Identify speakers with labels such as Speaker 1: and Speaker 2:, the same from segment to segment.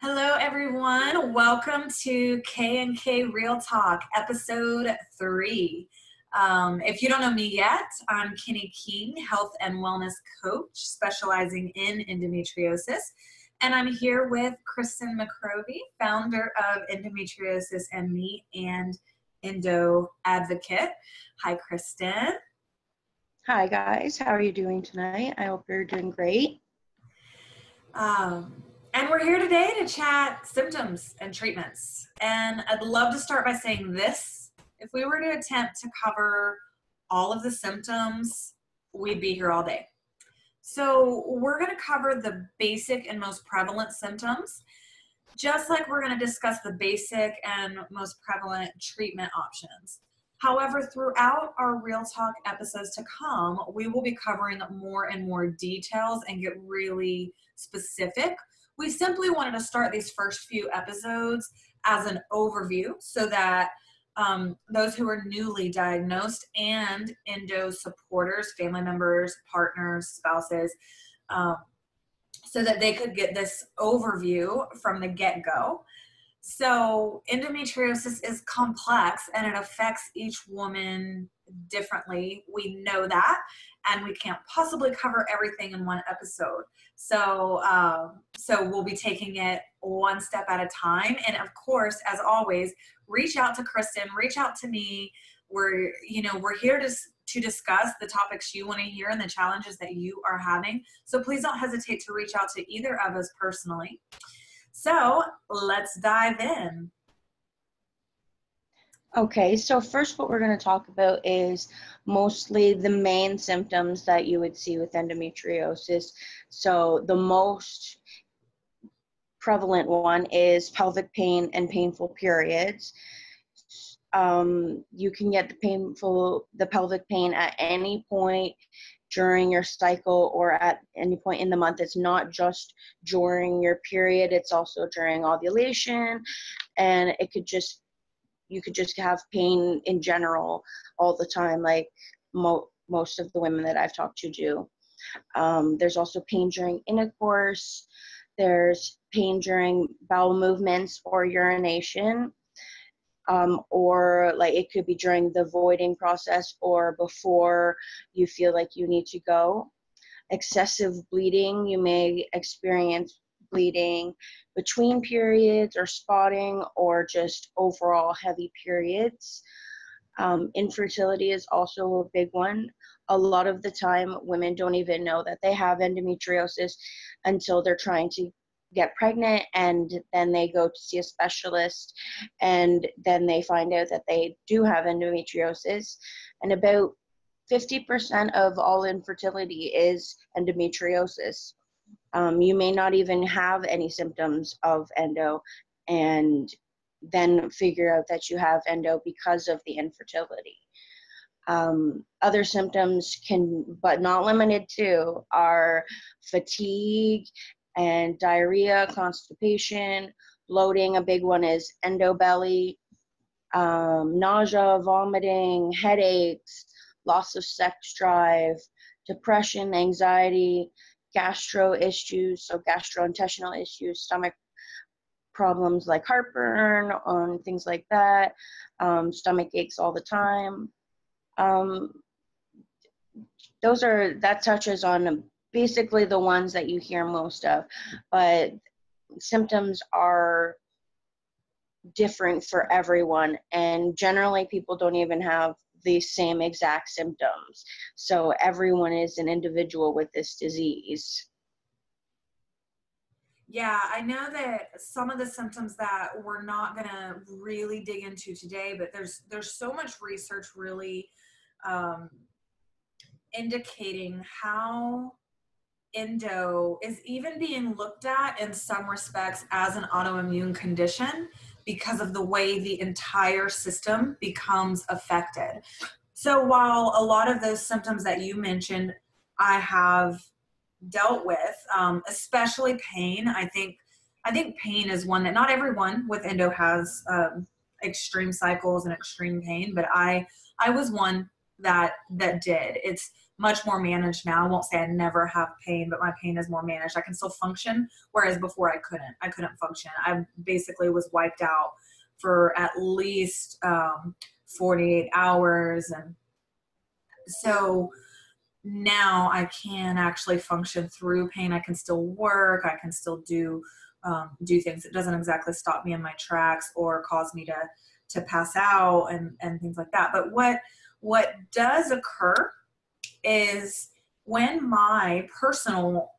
Speaker 1: Hello, everyone. Welcome to K&K Real Talk, episode 3. If you don't know me yet, I'm Kenny King, health and wellness coach specializing in endometriosis. And I'm here with Kristen McCrovey, founder of Endometriosis and Me and Endo Advocate. Hi, Kristen.
Speaker 2: Hi, guys. How are you doing tonight? I hope you're doing great.
Speaker 1: And we're here today to chat symptoms and treatments. And I'd love to start by saying this. If we were to attempt to cover all of the symptoms, we'd be here all day. So we're going to cover the basic and most prevalent symptoms, just like we're going to discuss the basic and most prevalent treatment options. However, throughout our Real Talk episodes to come, we will be covering more and more details and get really specific. We simply wanted to start these first few episodes as an overview so that those who are newly diagnosed and endo supporters, family members, partners, spouses, so that they could get this overview from the get-go. So endometriosis is complex and it affects each woman differently. We know that, and we can't possibly cover everything in one episode. So we'll be taking it one step at a time. And of course, as always, reach out to Kristen, reach out to me. We're here to discuss the topics you want to hear and the challenges that you are having. So please don't hesitate to reach out to either of us personally. So let's dive in.
Speaker 2: Okay, so first what we're going to talk about is mostly the main symptoms that you would see with endometriosis. So the most prevalent one is pelvic pain and painful periods. You can get the pelvic pain at any point during your cycle or at any point in the month. It's not just during your period, it's also during ovulation, and you could just have pain in general all the time, like most of the women that I've talked to do. There's also pain during intercourse. There's pain during bowel movements or urination. Or like it could be during the voiding process or before you feel like you need to go. Excessive bleeding, you may experience bleeding between periods or spotting or just overall heavy periods. Infertility is also a big one. A lot of the time, women don't even know that they have endometriosis until they're trying to get pregnant, and then they go to see a specialist, and then they find out that they do have endometriosis. And about 50% of all infertility is endometriosis. You may not even have any symptoms of endo and then figure out that you have endo because of the infertility. Other symptoms but not limited to, are fatigue and diarrhea, constipation, bloating. A big one is endobelly, nausea, vomiting, headaches, loss of sex drive, depression, anxiety, gastro issues, so gastrointestinal issues, stomach problems like heartburn, things like that, stomach aches all the time. That touches on basically the ones that you hear most of, but symptoms are different for everyone, and generally people don't even have the same exact symptoms. So everyone is an individual with this disease.
Speaker 1: Yeah, I know that some of the symptoms that we're not going to really dig into today, but there's so much research really indicating how endo is even being looked at in some respects as an autoimmune condition because of the way the entire system becomes affected. So while a lot of those symptoms that you mentioned I have dealt with, especially pain, I think pain is one that not everyone with endo has extreme cycles and extreme pain, but I was one that did. It's much more managed now. I won't say I never have pain, but my pain is more managed. I can still function, whereas before I couldn't function. I basically was wiped out for at least 48 hours. And so now I can actually function through pain. I can still work. I can still do things. It doesn't exactly stop me in my tracks or cause me to pass out and things like that. But what does occur is when my personal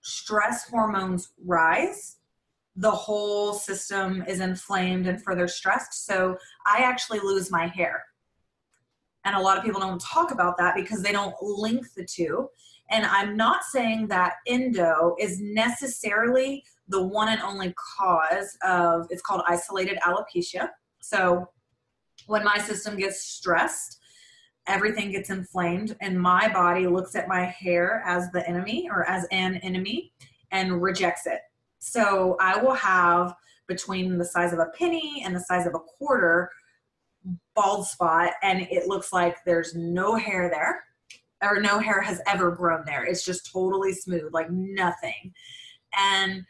Speaker 1: stress hormones rise, the whole system is inflamed and further stressed. So I actually lose my hair. And a lot of people don't talk about that because they don't link the two. And I'm not saying that endo is necessarily the one and only cause of, it's called isolated alopecia. So when my system gets stressed, everything gets inflamed, and my body looks at my hair as the enemy or as an enemy and rejects it. So I will have between the size of a penny and the size of a quarter bald spot, and it looks like there's no hair there, or no hair has ever grown there. It's just totally smooth, like nothing. And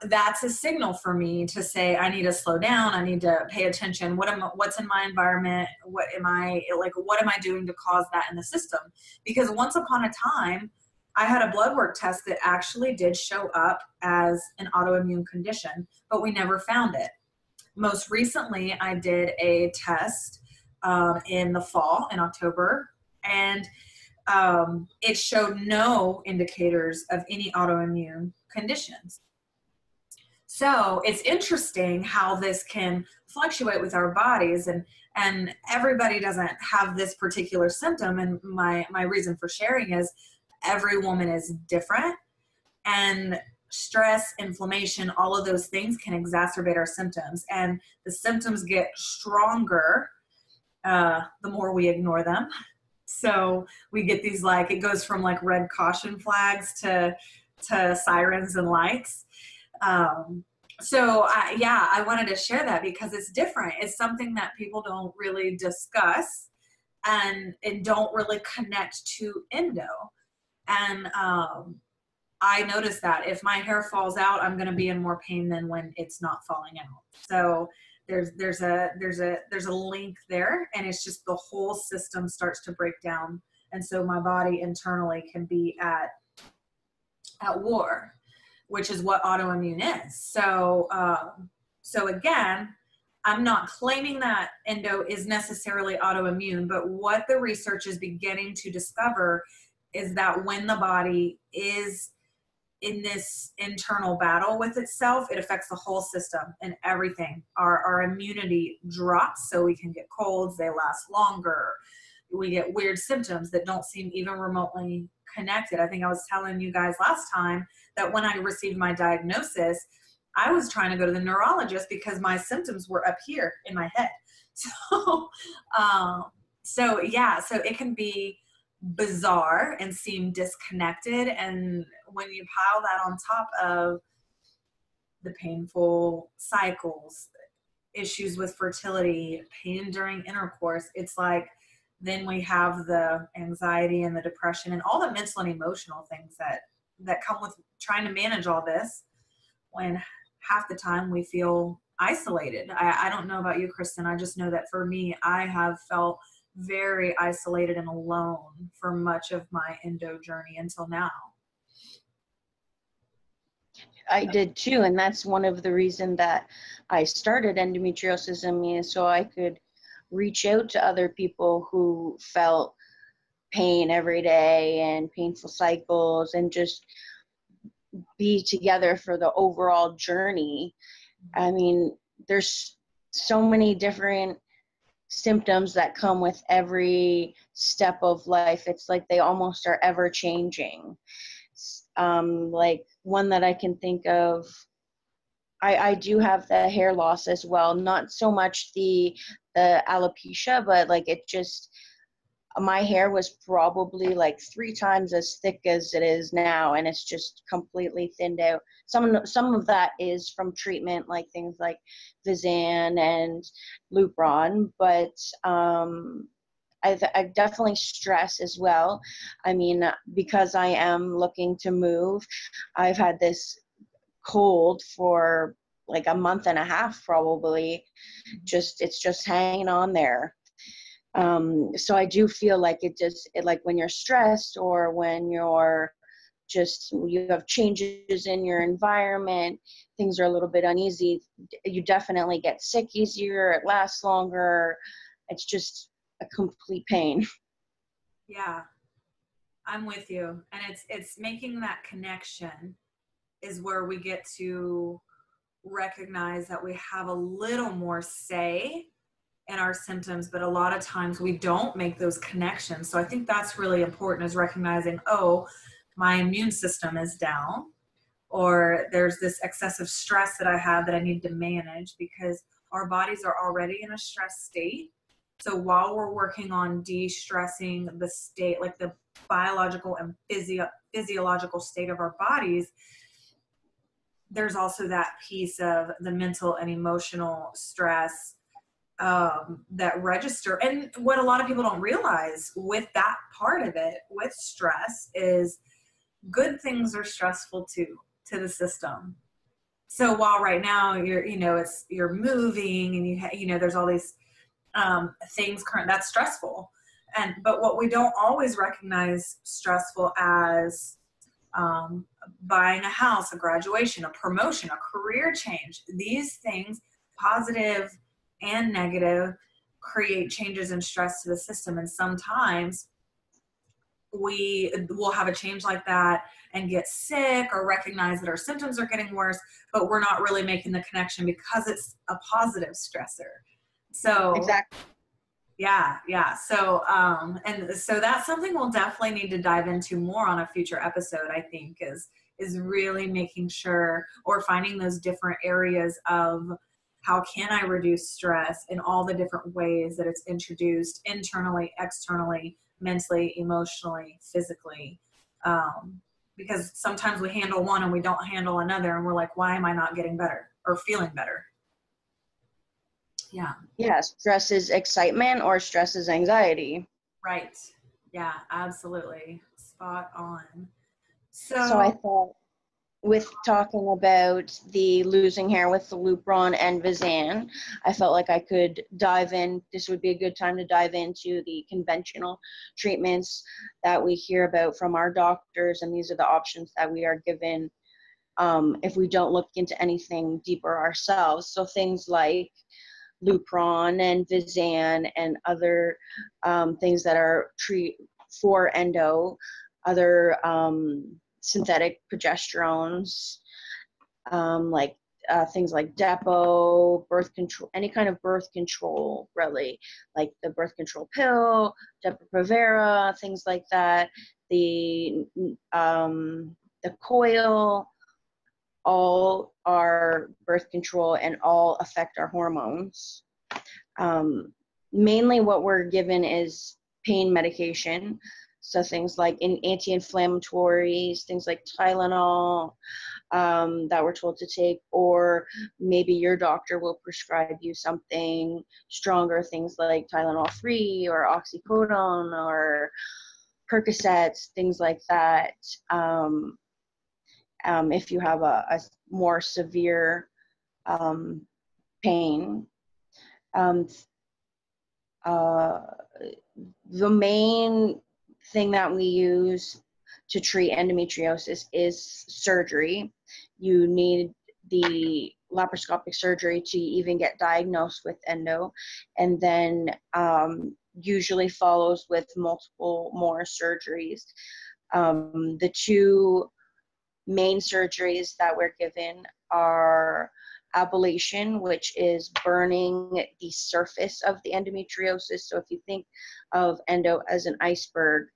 Speaker 1: that's a signal for me to say, I need to slow down. I need to pay attention. What's in my environment? What am I doing to cause that in the system? Because once upon a time, I had a blood work test that actually did show up as an autoimmune condition, but we never found it. Most recently, I did a test in the fall, in October, and it showed no indicators of any autoimmune conditions. So it's interesting how this can fluctuate with our bodies, and everybody doesn't have this particular symptom. And my reason for sharing is every woman is different, and stress, inflammation, all of those things can exacerbate our symptoms, and the symptoms get stronger the more we ignore them. So we get these, like, it goes from like red caution flags to sirens and lights. So I wanted to share that because it's different. It's something that people don't really discuss and don't really connect to endo. And I noticed that if my hair falls out, I'm going to be in more pain than when it's not falling out. So there's a link there, and it's just the whole system starts to break down. And so my body internally can be at war, which is what autoimmune is. So again, I'm not claiming that endo is necessarily autoimmune, but what the research is beginning to discover is that when the body is in this internal battle with itself, it affects the whole system and everything. Our immunity drops, so we can get colds, they last longer. We get weird symptoms that don't seem even remotely connected. I think I was telling you guys last time that when I received my diagnosis, I was trying to go to the neurologist because my symptoms were up here in my head. So it can be bizarre and seem disconnected. And when you pile that on top of the painful cycles, issues with fertility, pain during intercourse, it's like, then we have the anxiety and the depression and all the mental and emotional things that come with trying to manage all this, when half the time we feel isolated. I don't know about you, Kristen. I just know that for me, I have felt very isolated and alone for much of my endo journey until now.
Speaker 2: I did too, and that's one of the reasons that I started Endometriosis in me, so I could reach out to other people who felt pain every day and painful cycles, and just be together for the overall journey. I mean, there's so many different symptoms that come with every step of life. It's like they almost are ever changing. Like one that I can think of, I do have the hair loss as well. Not so much the alopecia, but like it just, my hair was probably like 3 times as thick as it is now, and it's just completely thinned out. Some of that is from treatment, like things like Visan and Lupron, but I definitely stress as well. I mean, because I am looking to move, I've had this cold for like a month and a half probably. It's just hanging on there. So I do feel like like when you're stressed or when you have changes in your environment, things are a little bit uneasy, you definitely get sick easier, it lasts longer. It's just a complete pain.
Speaker 1: Yeah, I'm with you. And it's making that connection is where we get to recognize that we have a little more say in our symptoms, but a lot of times we don't make those connections. So I think that's really important, is recognizing, oh, my immune system is down, or there's this excessive stress that I have that I need to manage, because our bodies are already in a stress state. So while we're working on de-stressing the state, like the biological and physiological state of our bodies, there's also that piece of the mental and emotional stress that register. And what a lot of people don't realize with that part of it, with stress, is good things are stressful too, to the system. So while right now you're moving and there's all these things current that's stressful, but what we don't always recognize stressful as, buying a house, a graduation, a promotion, a career change. These things, positive and negative, create changes in stress to the system. And sometimes we will have a change like that and get sick or recognize that our symptoms are getting worse, but we're not really making the connection because it's a positive stressor. So
Speaker 2: Exactly.
Speaker 1: yeah. So, and so that's something we'll definitely need to dive into more on a future episode, I think, is really making sure, or finding those different areas of how can I reduce stress in all the different ways that it's introduced internally, externally, mentally, emotionally, physically. Because sometimes we handle one and we don't handle another, and we're like, why am I not getting better or feeling better? Yeah.
Speaker 2: Yeah, stress is excitement or stress is anxiety.
Speaker 1: Right. Yeah, absolutely. Spot on.
Speaker 2: So I
Speaker 1: So,
Speaker 2: thought, with talking about the losing hair with the Lupron and Vizan, I felt like I could dive in. This would be a good time to dive into the conventional treatments that we hear about from our doctors, and these are the options that we are given if we don't look into anything deeper ourselves. So things like Lupron and Vizan and other things that are for endo, other synthetic progesterones, like things like Depo, birth control, any kind of birth control, really, like the birth control pill, Depo-Provera, things like that. The coil, all are birth control and all affect our hormones. Mainly what we're given is pain medication. So things like anti-inflammatories, things like Tylenol, that we're told to take, or maybe your doctor will prescribe you something stronger, things like Tylenol free or oxycodone or Percocets, things like that. If you have a more severe pain. Um, uh, the main thing that we use to treat endometriosis is surgery. You need the laparoscopic surgery to even get diagnosed with endo, and then usually follows with multiple more surgeries. The two main surgeries that we're given are ablation, which is burning the surface of the endometriosis. So if you think of endo as an iceberg,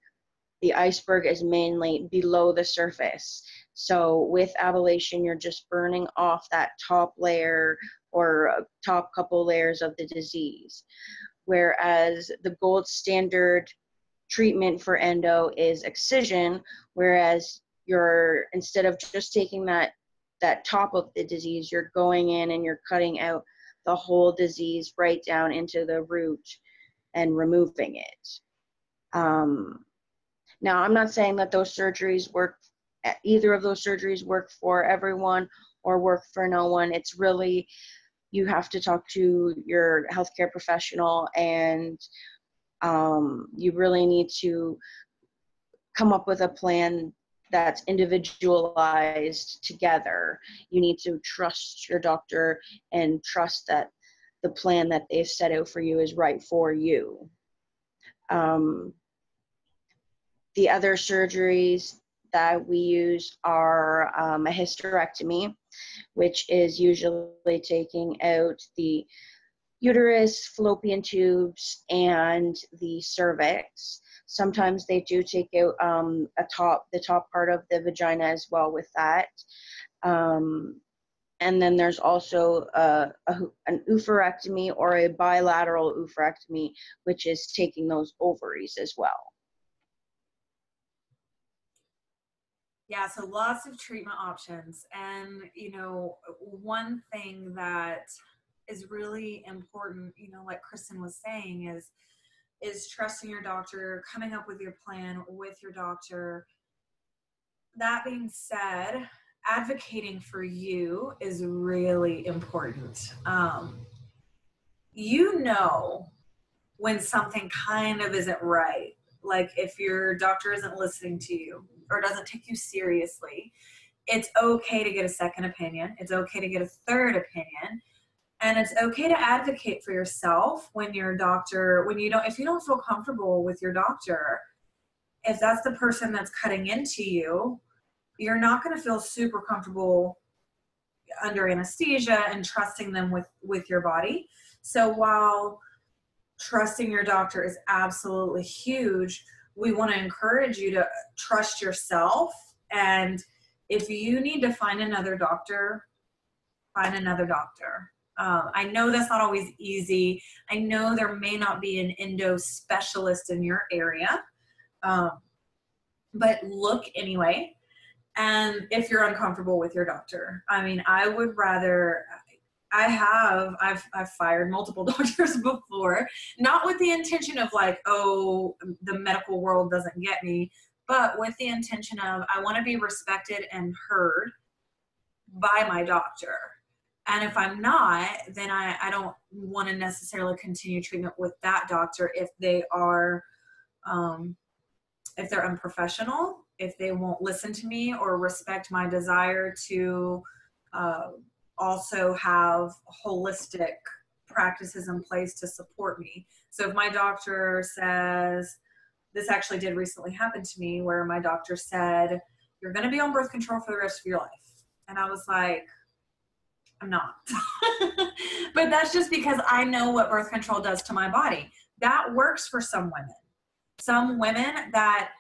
Speaker 2: the iceberg is mainly below the surface. So with ablation, you're just burning off that top layer or top couple layers of the disease. Whereas the gold standard treatment for endo is excision, whereas you're, instead of just taking that top of the disease, you're going in and you're cutting out the whole disease right down into the root. and removing it. Now, I'm not saying that those surgeries work, either of those surgeries work for everyone or work for no one. It's really, you have to talk to your healthcare professional, and you really need to come up with a plan that's individualized together. You need to trust your doctor and trust that the plan that they've set out for you is right for you. The other surgeries that we use are a hysterectomy, which is usually taking out the uterus, fallopian tubes, and the cervix. Sometimes they do take out the top part of the vagina as well with that. And then there's also an oophorectomy or a bilateral oophorectomy, which is taking those ovaries as well.
Speaker 1: Yeah, so lots of treatment options. And, you know, one thing that is really important, you know, like Kristen was saying, is trusting your doctor, coming up with your plan with your doctor. That being said, advocating for you is really important. You know when something kind of isn't right, like if your doctor isn't listening to you or doesn't take you seriously. It's okay to get a second opinion. It's okay to get a third opinion. And it's okay to advocate for yourself when your doctor, if you don't feel comfortable with your doctor, if that's the person that's cutting into you, you're not going to feel super comfortable under anesthesia and trusting them with your body. So while trusting your doctor is absolutely huge, we want to encourage you to trust yourself. And if you need to find another doctor, find another doctor. I know that's not always easy. I know there may not be an endo specialist in your area, but look anyway. And if you're uncomfortable with your doctor, I mean, I would rather, I've fired multiple doctors before, not with the intention of like, oh, the medical world doesn't get me, but with the intention of, I want to be respected and heard by my doctor. And if I'm not, then I don't want to necessarily continue treatment with that doctor if they are, if they're unprofessional, if they won't listen to me or respect my desire to also have holistic practices in place to support me. So if my doctor says, this actually did recently happen to me, where my doctor said, you're going to be on birth control for the rest of your life. And I was like, I'm not. But that's just because I know what birth control does to my body. That works for some women. Some women that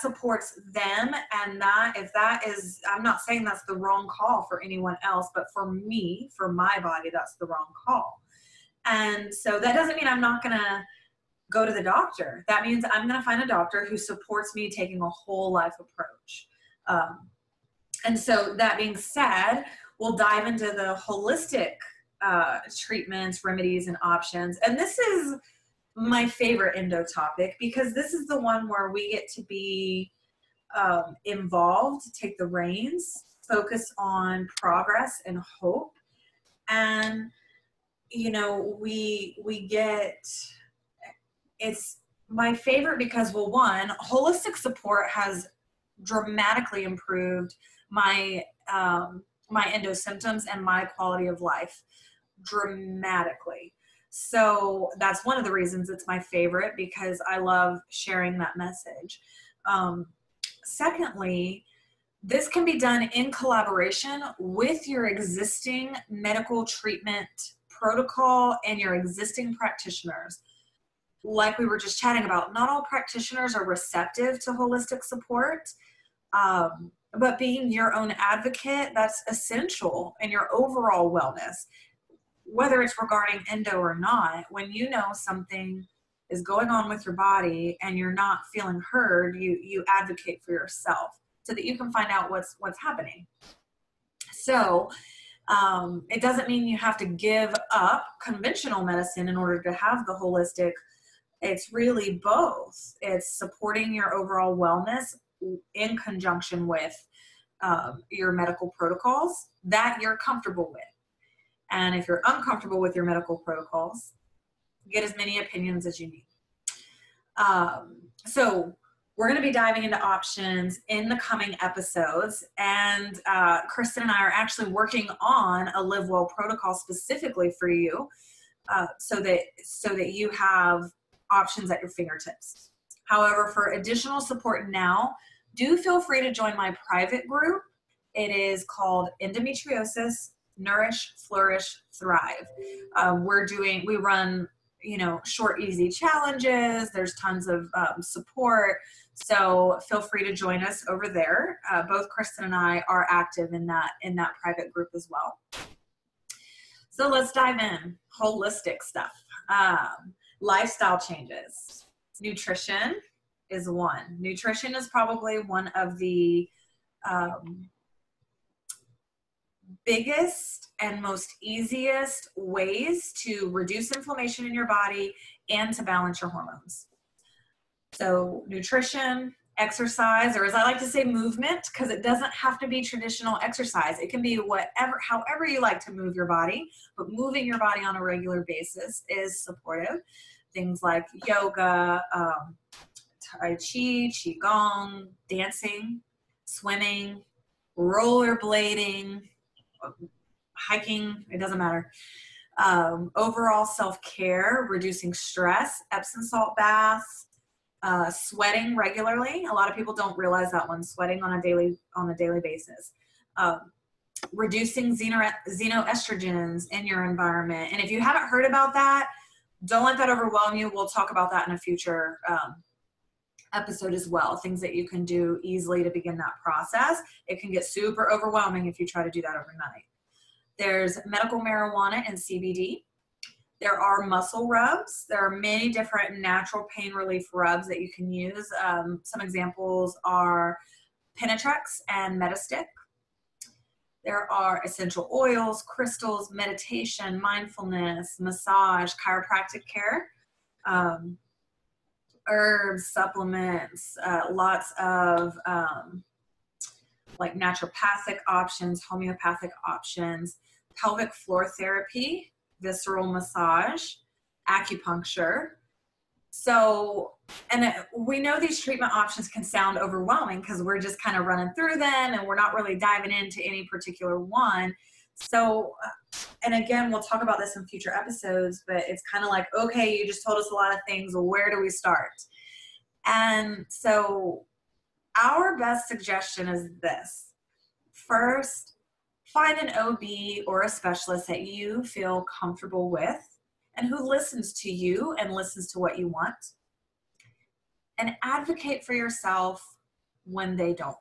Speaker 1: supports them, and that if that is, I'm not saying that's the wrong call for anyone else, but for me, for my body, that's the wrong call. And so that doesn't mean I'm not going to go to the doctor. That means I'm going to find a doctor who supports me taking a whole life approach. And so that being said, we'll dive into the holistic treatments, remedies, and options. And this is my favorite endo topic because this is the one where we get to be involved, take the reins, focus on progress and hope. And, you know, we get, it's my favorite because, well, one, holistic support has dramatically improved my my endo symptoms and my quality of life dramatically. So that's one of the reasons it's my favorite, because I love sharing that message. Secondly, this can be done in collaboration with your existing medical treatment protocol and your existing practitioners. Like we were just chatting about, not all practitioners are receptive to holistic support. But being your own advocate, that's essential in your overall wellness, whether it's regarding endo or not. When you know something is going on with your body and you're not feeling heard, you advocate for yourself so that you can find out what's happening. So It doesn't mean you have to give up conventional medicine in order to have the holistic. It's really both. It's supporting your overall wellness in conjunction with your medical protocols that you're comfortable with. And if you're uncomfortable with your medical protocols, get as many opinions as you need. So we're going to be diving into options in the coming episodes. And Kristen and I are actually working on a Live Well protocol specifically for you, so that you have options at your fingertips. However, for additional support now, do feel free to join my private group. It is called Endometriosis, Nourish, Flourish, Thrive. We run, short, easy challenges. There's tons of support. So feel free to join us over there. Both Kristen and I are active in that private group as well. So let's dive in. Holistic stuff. Lifestyle changes. Nutrition is one. Nutrition is probably one of the biggest and most easiest ways to reduce inflammation in your body and to balance your hormones. So nutrition, exercise, or as I like to say, movement, because it doesn't have to be traditional exercise. It can be however you like to move your body, but moving your body on a regular basis is supportive. Things like yoga, Tai Chi, Qigong, dancing, swimming, rollerblading, hiking, it doesn't matter. Overall self-care, reducing stress, Epsom salt baths, sweating regularly. A lot of people don't realize that one, sweating on a daily basis. Reducing xenoestrogens in your environment. And if you haven't heard about that, don't let that overwhelm you. We'll talk about that in a future episode as well. Things that you can do easily to begin that process. It can get super overwhelming if you try to do that overnight. There's medical marijuana and CBD. There are muscle rubs. There are many different natural pain relief rubs that you can use. Some examples are Penetrex and Metastick. There are essential oils, crystals, meditation, mindfulness, massage, chiropractic care, herbs, supplements, lots of like naturopathic options, homeopathic options, pelvic floor therapy, visceral massage, acupuncture. So, and we know these treatment options can sound overwhelming because we're just kind of running through them and we're not really diving into any particular one. So, and again, we'll talk about this in future episodes, but it's kind of like, okay, you just told us a lot of things. Where do we start? And so our best suggestion is this. First, find an OB or a specialist that you feel comfortable with and who listens to you and listens to what you want. And advocate for yourself when they don't.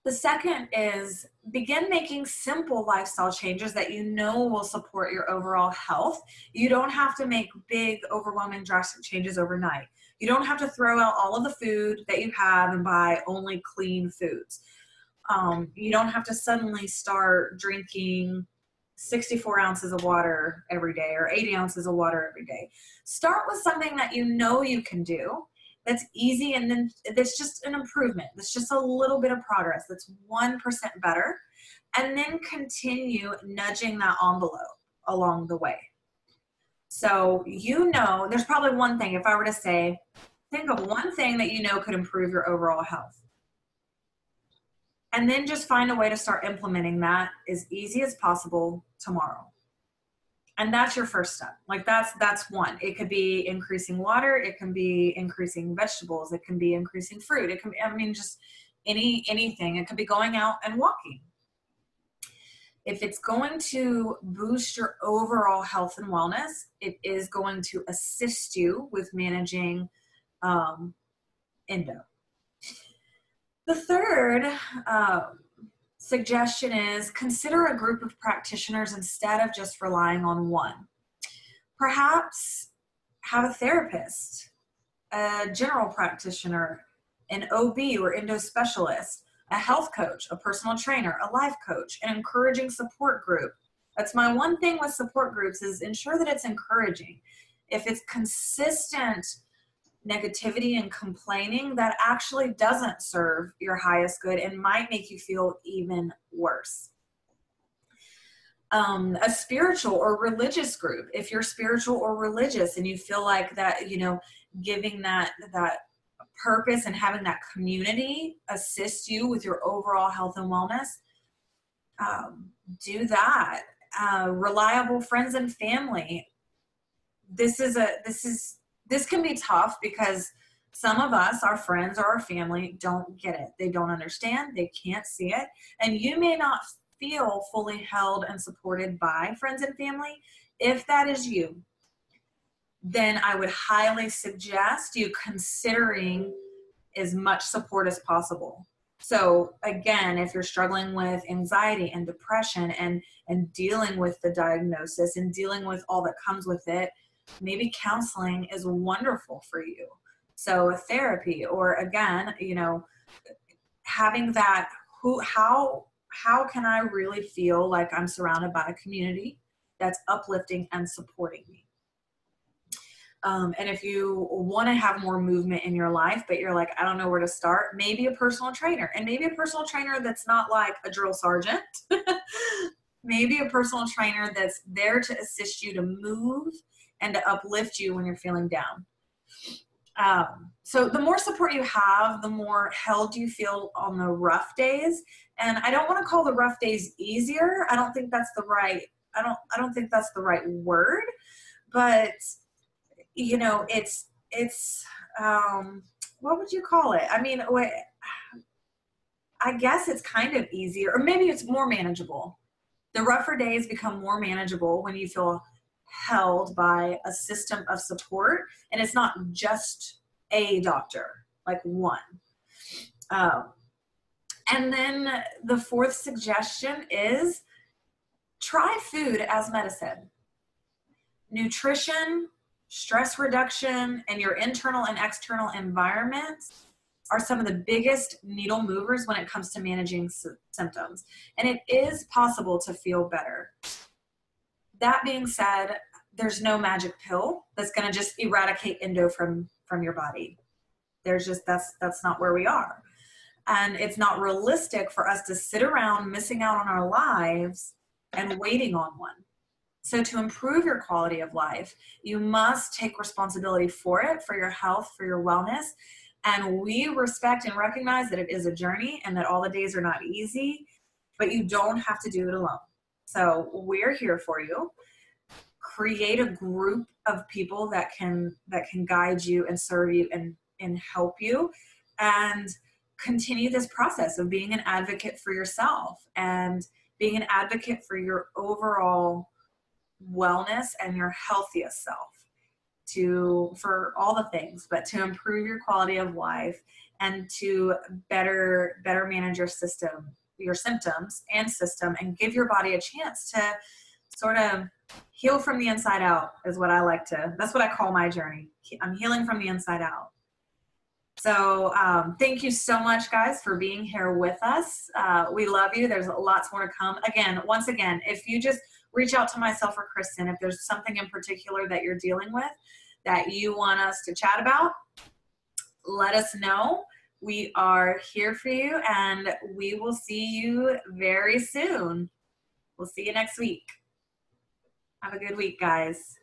Speaker 1: The second is begin making simple lifestyle changes that you know will support your overall health. You don't have to make big, overwhelming, drastic changes overnight. You don't have to throw out all of the food that you have and buy only clean foods. You don't have to suddenly start drinking 64 ounces of water every day or 80 ounces of water every day. Start with something that you know you can do, that's easy, and then that's just an improvement. That's just a little bit of progress. That's 1% better. And then continue nudging that envelope along the way. So, there's probably one thing, if I were to say, think of one thing that you know could improve your overall health. And then just find a way to start implementing that as easy as possible tomorrow. And that's your first step. Like that's one. It could be increasing water. It can be increasing vegetables. It can be increasing fruit. It can be, just anything. It could be going out and walking. If it's going to boost your overall health and wellness, it is going to assist you with managing endo. The third suggestion is consider a group of practitioners instead of just relying on one. Perhaps have a therapist, a general practitioner, an OB or endo specialist, a health coach, a personal trainer, a life coach, an encouraging support group. That's my one thing with support groups, is ensure that it's encouraging. If it's consistent negativity and complaining, that actually doesn't serve your highest good and might make you feel even worse. A spiritual or religious group, if you're spiritual or religious and you feel like that, you know, giving that purpose and having that community assist you with your overall health and wellness, do that. Reliable friends and family. This can be tough because some of us, our friends or our family, don't get it. They don't understand. They can't see it. And you may not feel fully held and supported by friends and family. If that is you, then I would highly suggest you considering as much support as possible. So again, if you're struggling with anxiety and depression and dealing with the diagnosis and dealing with all that comes with it, maybe counseling is wonderful for you. So therapy, or again, you know, having that, how can I really feel like I'm surrounded by a community that's uplifting and supporting me? And if you want to have more movement in your life, but you're like, I don't know where to start, maybe a personal trainer, and maybe a personal trainer that's not like a drill sergeant. Maybe a personal trainer that's there to assist you to move and to uplift you when you're feeling down. So the more support you have, the more held you feel on the rough days. And I don't want to call the rough days easier. I don't think that's the right, I don't think that's the right word, but you know, it's what would you call it? I mean, I guess it's kind of easier, or maybe it's more manageable. The rougher days become more manageable when you feel held by a system of support, and it's not just a doctor, like one. And then the fourth suggestion is try food as medicine. Nutrition, stress reduction, and your internal and external environments are some of the biggest needle movers when it comes to managing symptoms. And it is possible to feel better. That being said, there's no magic pill that's going to just eradicate endo from your body. There's just, that's not where we are. And it's not realistic for us to sit around missing out on our lives and waiting on one. So to improve your quality of life, you must take responsibility for it, for your health, for your wellness. And we respect and recognize that it is a journey and that all the days are not easy, but you don't have to do it alone. So we're here for you. Create a group of people that can guide you and serve you and help you, and continue this process of being an advocate for yourself and being an advocate for your overall wellness and your healthiest self, for all the things, but to improve your quality of life and to better manage your symptoms and system, and give your body a chance to sort of heal from the inside out is what I like to, that's what I call my journey. I'm healing from the inside out. So thank you so much, guys, for being here with us. We love you. There's lots more to come. Once again, if you just reach out to myself or Kristen, if there's something in particular that you're dealing with that you want us to chat about, let us know. We are here for you, and we will see you very soon. We'll see you next week. Have a good week, guys.